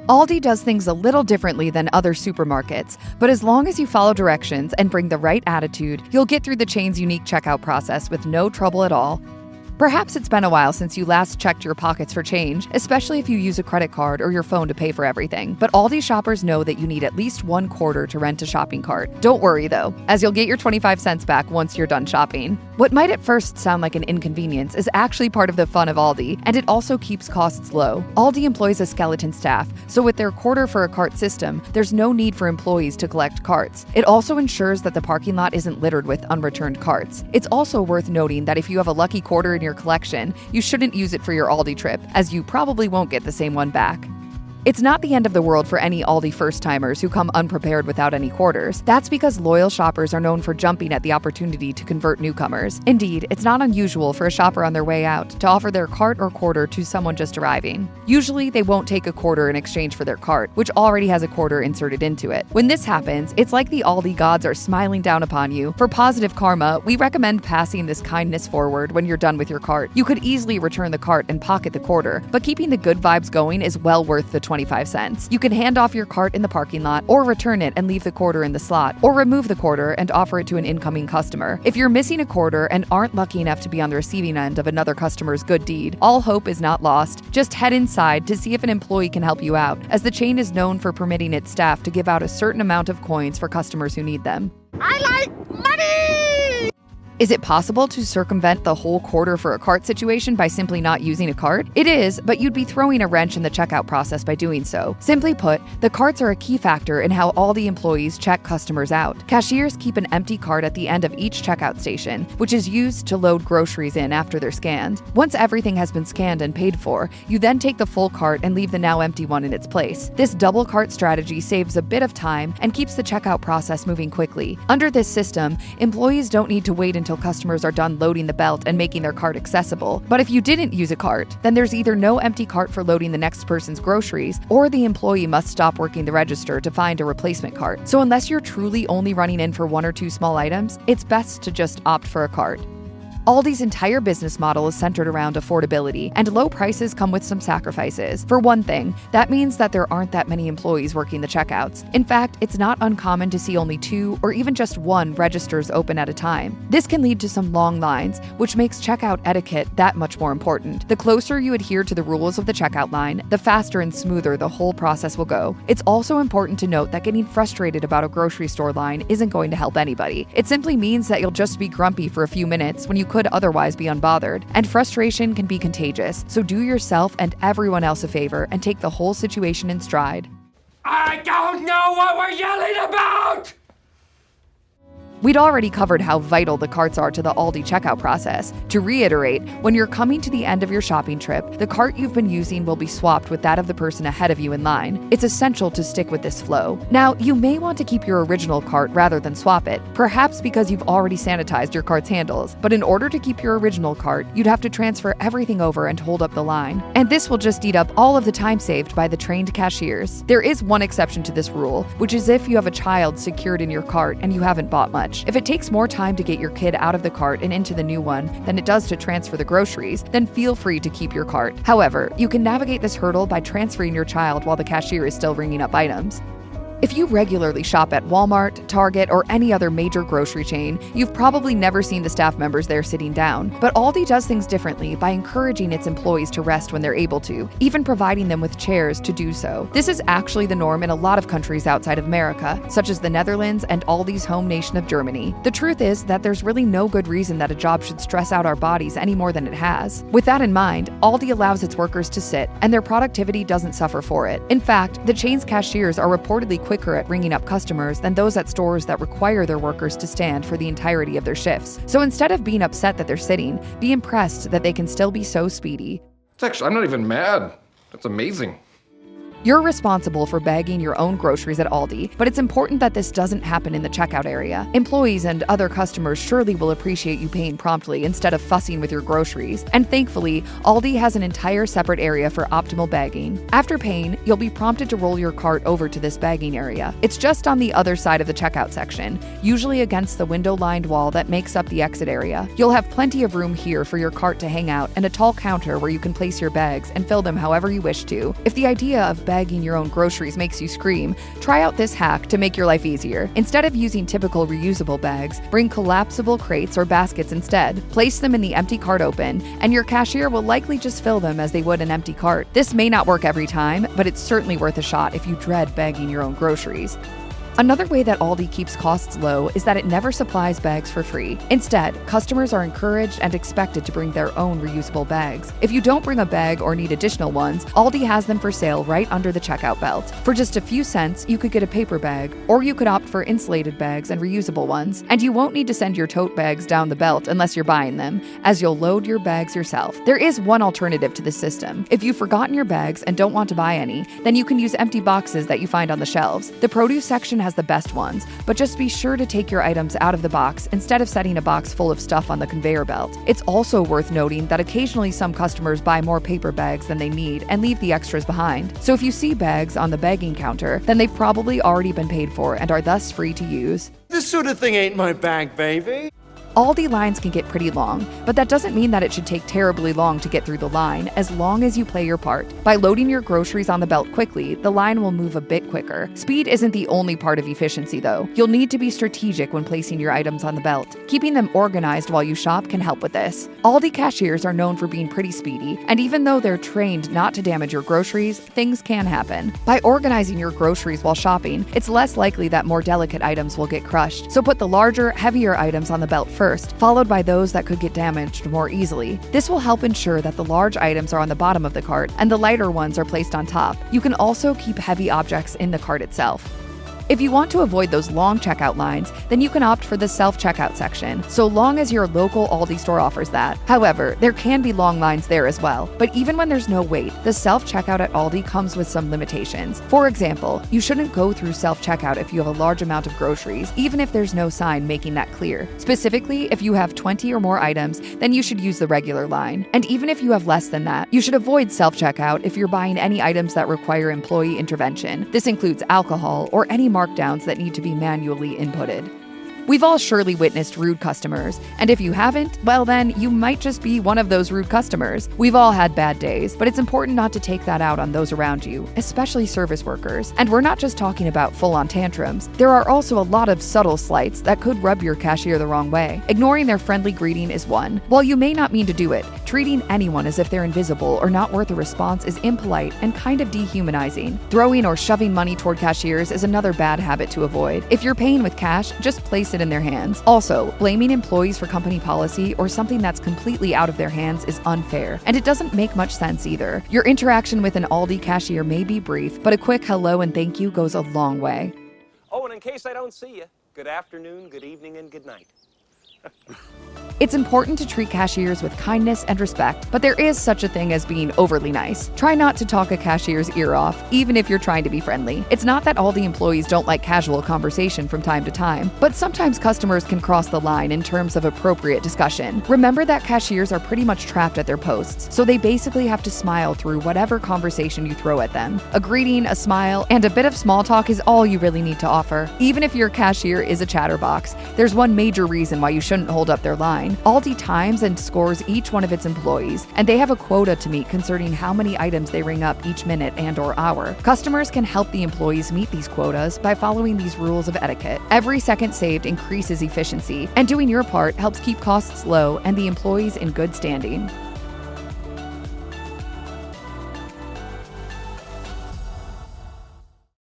Aldi does things a little differently than other supermarkets, but as long as you follow directions and bring the right attitude, you'll get through the chain's unique checkout process with no trouble at all. Perhaps it's been a while since you last checked your pockets for change, especially if you use a credit card or your phone to pay for everything. But Aldi shoppers know that you need at least one quarter to rent a shopping cart. Don't worry though, as you'll get your 25 cents back once you're done shopping. What might at first sound like an inconvenience is actually part of the fun of Aldi, and it also keeps costs low. Aldi employs a skeleton staff, so with their quarter for a cart system, there's no need for employees to collect carts. It also ensures that the parking lot isn't littered with unreturned carts. It's also worth noting that if you have a lucky quarter in your collection, you shouldn't use it for your Aldi trip, as you probably won't get the same one back. It's not the end of the world for any Aldi first-timers who come unprepared without any quarters. That's because loyal shoppers are known for jumping at the opportunity to convert newcomers. Indeed, it's not unusual for a shopper on their way out to offer their cart or quarter to someone just arriving. Usually, they won't take a quarter in exchange for their cart, which already has a quarter inserted into it. When this happens, it's like the Aldi gods are smiling down upon you. For positive karma, we recommend passing this kindness forward when you're done with your cart. You could easily return the cart and pocket the quarter, but keeping the good vibes going is well worth the 25 cents. You can hand off your cart in the parking lot, or return it and leave the quarter in the slot, or remove the quarter and offer it to an incoming customer. If you're missing a quarter and aren't lucky enough to be on the receiving end of another customer's good deed, all hope is not lost. Just head inside to see if an employee can help you out, as the chain is known for permitting its staff to give out a certain amount of coins for customers who need them. I like money! Is it possible to circumvent the whole quarter for a cart situation by simply not using a cart? It is, but you'd be throwing a wrench in the checkout process by doing so. Simply put, the carts are a key factor in how all the employees check customers out. Cashiers keep an empty cart at the end of each checkout station, which is used to load groceries in after they're scanned. Once everything has been scanned and paid for, you then take the full cart and leave the now empty one in its place. This double cart strategy saves a bit of time and keeps the checkout process moving quickly. Under this system, employees don't need to wait until customers are done loading the belt and making their cart accessible. But if you didn't use a cart, then there's either no empty cart for loading the next person's groceries, or the employee must stop working the register to find a replacement cart. So unless you're truly only running in for one or two small items, it's best to just opt for a cart. Aldi's entire business model is centered around affordability, and low prices come with some sacrifices. For one thing, that means that there aren't that many employees working the checkouts. In fact, it's not uncommon to see only 2 or even just 1 registers open at a time. This can lead to some long lines, which makes checkout etiquette that much more important. The closer you adhere to the rules of the checkout line, the faster and smoother the whole process will go. It's also important to note that getting frustrated about a grocery store line isn't going to help anybody. It simply means that you'll just be grumpy for a few minutes when you could otherwise be unbothered, and frustration can be contagious, so do yourself and everyone else a favor and take the whole situation in stride. I don't know what we're yelling about! We'd already covered how vital the carts are to the Aldi checkout process. To reiterate, when you're coming to the end of your shopping trip, the cart you've been using will be swapped with that of the person ahead of you in line. It's essential to stick with this flow. Now, you may want to keep your original cart rather than swap it, perhaps because you've already sanitized your cart's handles. But in order to keep your original cart, you'd have to transfer everything over and hold up the line. And this will just eat up all of the time saved by the trained cashiers. There is one exception to this rule, which is if you have a child secured in your cart and you haven't bought much. If it takes more time to get your kid out of the cart and into the new one than it does to transfer the groceries, then feel free to keep your cart. However, you can navigate this hurdle by transferring your child while the cashier is still ringing up items. If you regularly shop at Walmart, Target, or any other major grocery chain, you've probably never seen the staff members there sitting down. But Aldi does things differently by encouraging its employees to rest when they're able to, even providing them with chairs to do so. This is actually the norm in a lot of countries outside of America, such as the Netherlands and Aldi's home nation of Germany. The truth is that there's really no good reason that a job should stress out our bodies any more than it has. With that in mind, Aldi allows its workers to sit, and their productivity doesn't suffer for it. In fact, the chain's cashiers are reportedly quicker at ringing up customers than those at stores that require their workers to stand for the entirety of their shifts. So instead of being upset that they're sitting, be impressed that they can still be so speedy. I'm not even mad. That's amazing. You're responsible for bagging your own groceries at Aldi, but it's important that this doesn't happen in the checkout area. Employees and other customers surely will appreciate you paying promptly instead of fussing with your groceries. And thankfully, Aldi has an entire separate area for optimal bagging. After paying, you'll be prompted to roll your cart over to this bagging area. It's just on the other side of the checkout section, usually against the window-lined wall that makes up the exit area. You'll have plenty of room here for your cart to hang out and a tall counter where you can place your bags and fill them however you wish to. If the idea of bagging your own groceries makes you scream, try out this hack to make your life easier. Instead of using typical reusable bags, bring collapsible crates or baskets instead. Place them in the empty cart open, and your cashier will likely just fill them as they would an empty cart. This may not work every time, but it's certainly worth a shot if you dread bagging your own groceries. Another way that Aldi keeps costs low is that it never supplies bags for free. Instead, customers are encouraged and expected to bring their own reusable bags. If you don't bring a bag or need additional ones, Aldi has them for sale right under the checkout belt. For just a few cents, you could get a paper bag, or you could opt for insulated bags and reusable ones. And you won't need to send your tote bags down the belt unless you're buying them, as you'll load your bags yourself. There is one alternative to this system. If you've forgotten your bags and don't want to buy any, then you can use empty boxes that you find on the shelves. The produce section has the best ones, but just be sure to take your items out of the box instead of setting a box full of stuff on the conveyor belt. It's also worth noting that occasionally some customers buy more paper bags than they need and leave the extras behind. So if you see bags on the bagging counter, then they've probably already been paid for and are thus free to use. This sort of thing ain't my bag, baby. Aldi lines can get pretty long, but that doesn't mean that it should take terribly long to get through the line, as long as you play your part. By loading your groceries on the belt quickly, the line will move a bit quicker. Speed isn't the only part of efficiency, though. You'll need to be strategic when placing your items on the belt. Keeping them organized while you shop can help with this. Aldi cashiers are known for being pretty speedy, and even though they're trained not to damage your groceries, things can happen. By organizing your groceries while shopping, it's less likely that more delicate items will get crushed. So put the larger, heavier items on the belt first, followed by those that could get damaged more easily. This will help ensure that the large items are on the bottom of the cart and the lighter ones are placed on top. You can also keep heavy objects in the cart itself. If you want to avoid those long checkout lines, then you can opt for the self-checkout section, so long as your local Aldi store offers that. However, there can be long lines there as well, but even when there's no wait, the self-checkout at Aldi comes with some limitations. For example, you shouldn't go through self-checkout if you have a large amount of groceries, even if there's no sign making that clear. Specifically, if you have 20 or more items, then you should use the regular line. And even if you have less than that, you should avoid self-checkout if you're buying any items that require employee intervention. This includes alcohol or any markdowns that need to be manually inputted. We've all surely witnessed rude customers, and if you haven't, well then, you might just be one of those rude customers. We've all had bad days, but it's important not to take that out on those around you, especially service workers. And we're not just talking about full-on tantrums. There are also a lot of subtle slights that could rub your cashier the wrong way. Ignoring their friendly greeting is one. While you may not mean to do it, treating anyone as if they're invisible or not worth a response is impolite and kind of dehumanizing. Throwing or shoving money toward cashiers is another bad habit to avoid. If you're paying with cash, just place it in their hands. Also, blaming employees for company policy or something that's completely out of their hands is unfair, and it doesn't make much sense either. Your interaction with an Aldi cashier may be brief, but a quick hello and thank you goes a long way. Oh, and in case I don't see you, good afternoon, good evening, and good night. It's important to treat cashiers with kindness and respect, but there is such a thing as being overly nice. Try not to talk a cashier's ear off, even if you're trying to be friendly. It's not that Aldi employees don't like casual conversation from time to time, but sometimes customers can cross the line in terms of appropriate discussion. Remember that cashiers are pretty much trapped at their posts, so they basically have to smile through whatever conversation you throw at them. A greeting, a smile, and a bit of small talk is all you really need to offer. Even if your cashier is a chatterbox, there's one major reason why you shouldn't hold up their line. Aldi times and scores each one of its employees, and they have a quota to meet concerning how many items they ring up each minute and/or hour. Customers can help the employees meet these quotas by following these rules of etiquette. Every second saved increases efficiency, and doing your part helps keep costs low and the employees in good standing.